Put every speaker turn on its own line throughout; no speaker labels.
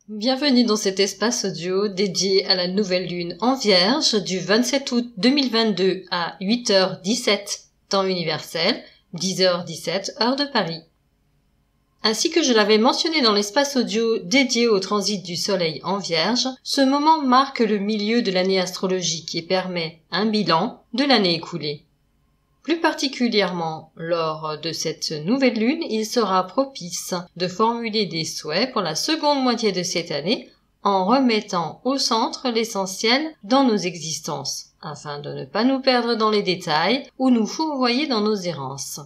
Bienvenue dans cet espace audio dédié à la nouvelle lune en Vierge du 27 août 2022 à 8h17 temps universel, 10h17 heure de Paris. Ainsi que je l'avais mentionné dans l'espace audio dédié au transit du Soleil en Vierge, ce moment marque le milieu de l'année astrologique et permet un bilan de l'année écoulée. Plus particulièrement, lors de cette nouvelle lune, il sera propice de formuler des souhaits pour la seconde moitié de cette année en remettant au centre l'essentiel dans nos existences, afin de ne pas nous perdre dans les détails ou nous fourvoyer dans nos errances.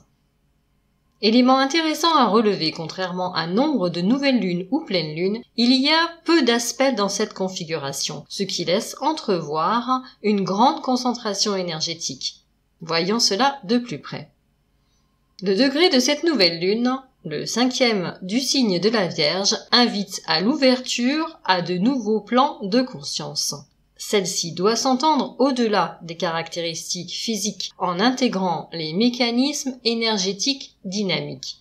Élément intéressant à relever, contrairement à nombre de nouvelles lunes ou pleines lunes, il y a peu d'aspects dans cette configuration, ce qui laisse entrevoir une grande concentration énergétique. Voyons cela de plus près. Le degré de cette nouvelle lune, le 5e du signe de la Vierge, invite à l'ouverture à de nouveaux plans de conscience. Celle-ci doit s'entendre au-delà des caractéristiques physiques en intégrant les mécanismes énergétiques dynamiques.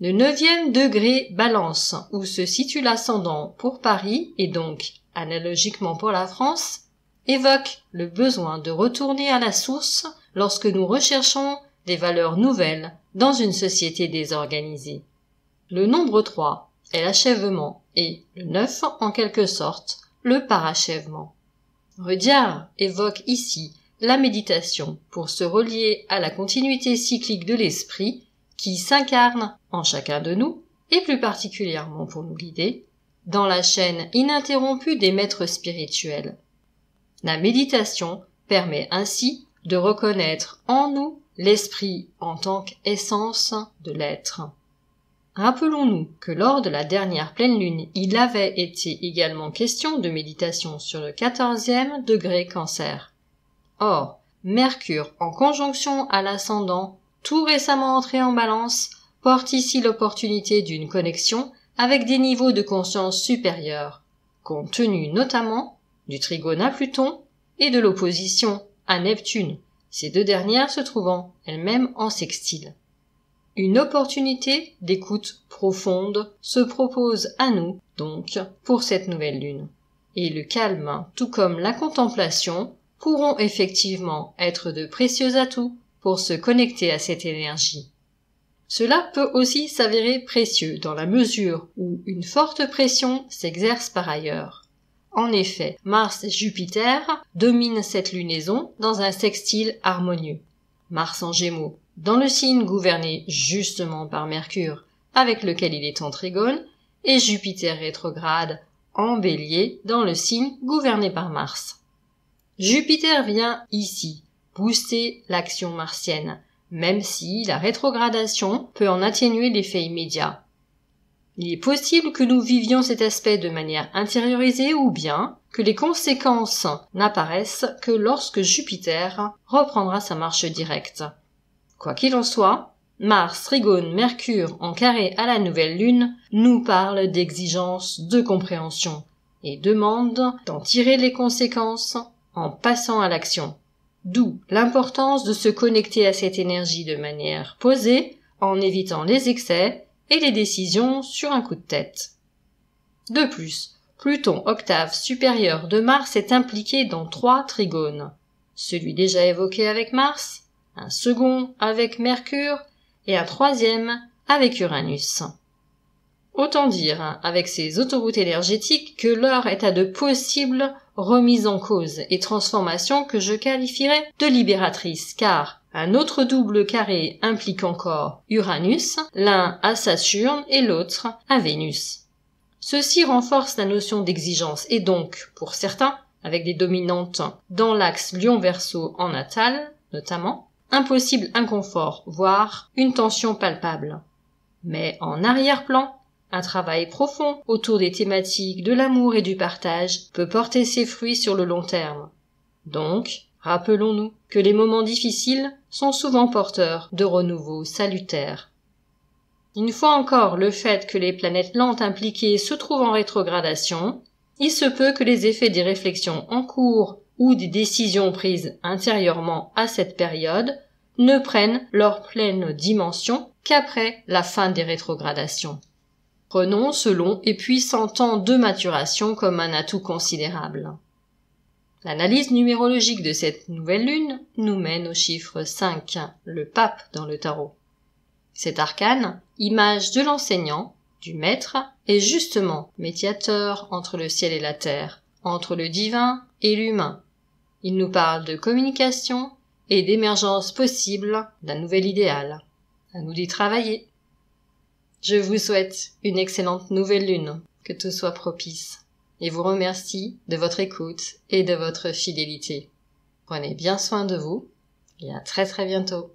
Le 9e degré Balance, où se situe l'ascendant pour Paris et donc analogiquement pour la France, évoque le besoin de retourner à la source lorsque nous recherchons des valeurs nouvelles dans une société désorganisée. Le nombre 3 est l'achèvement et le 9, en quelque sorte, le parachèvement. Rudyard évoque ici la méditation pour se relier à la continuité cyclique de l'esprit qui s'incarne en chacun de nous et plus particulièrement pour nous guider dans la chaîne ininterrompue des maîtres spirituels. La méditation permet ainsi de reconnaître en nous l'esprit en tant qu'essence de l'être. Rappelons-nous que lors de la dernière pleine lune, il avait été également question de méditation sur le 14e degré Cancer. Or, Mercure en conjonction à l'ascendant, tout récemment entré en Balance, porte ici l'opportunité d'une connexion avec des niveaux de conscience supérieurs, compte tenu notamment du trigone à Pluton et de l'opposition à Neptune, ces deux dernières se trouvant elles-mêmes en sextile. Une opportunité d'écoute profonde se propose à nous, donc, pour cette nouvelle lune. Et le calme, tout comme la contemplation, pourront effectivement être de précieux atouts pour se connecter à cette énergie. Cela peut aussi s'avérer précieux dans la mesure où une forte pression s'exerce par ailleurs. En effet, Mars et Jupiter dominent cette lunaison dans un sextile harmonieux. Mars en Gémeaux, dans le signe gouverné justement par Mercure, avec lequel il est en trigone, et Jupiter rétrograde en Bélier, dans le signe gouverné par Mars. Jupiter vient ici booster l'action martienne, même si la rétrogradation peut en atténuer l'effet immédiat. Il est possible que nous vivions cet aspect de manière intériorisée ou bien que les conséquences n'apparaissent que lorsque Jupiter reprendra sa marche directe. Quoi qu'il en soit, Mars, Trigone, Mercure en carré à la nouvelle lune nous parle d'exigence de compréhension et demande d'en tirer les conséquences en passant à l'action. D'où l'importance de se connecter à cette énergie de manière posée en évitant les excès et les décisions sur un coup de tête. De plus, Pluton, octave supérieure de Mars, est impliqué dans 3 trigones. Celui déjà évoqué avec Mars, un second avec Mercure et un 3e avec Uranus. Autant dire, avec ces autoroutes énergétiques, que l'heure est à de possibles remises en cause et transformations que je qualifierais de libératrices, car un autre double carré implique encore Uranus, l'un à Saturne et l'autre à Vénus. Ceci renforce la notion d'exigence et donc, pour certains, avec des dominantes dans l'axe Lion-Verseau en natal, notamment, un possible inconfort, voire une tension palpable. Mais en arrière-plan, un travail profond autour des thématiques de l'amour et du partage peut porter ses fruits sur le long terme. Donc, rappelons-nous que les moments difficiles sont souvent porteurs de renouveau salutaire. Une fois encore, le fait que les planètes lentes impliquées se trouvent en rétrogradation, il se peut que les effets des réflexions en cours ou des décisions prises intérieurement à cette période ne prennent leur pleine dimension qu'après la fin des rétrogradations. Prenons ce long et puissant temps de maturation comme un atout considérable. L'analyse numérologique de cette nouvelle lune nous mène au chiffre 5, le pape dans le tarot. Cet arcane, image de l'enseignant, du maître, est justement médiateur entre le ciel et la terre, entre le divin et l'humain. Il nous parle de communication et d'émergence possible d'un nouvel idéal. À nous d'y travailler. Je vous souhaite une excellente nouvelle lune, que tout soit propice, et vous remercie de votre écoute et de votre fidélité. Prenez bien soin de vous, et à très bientôt.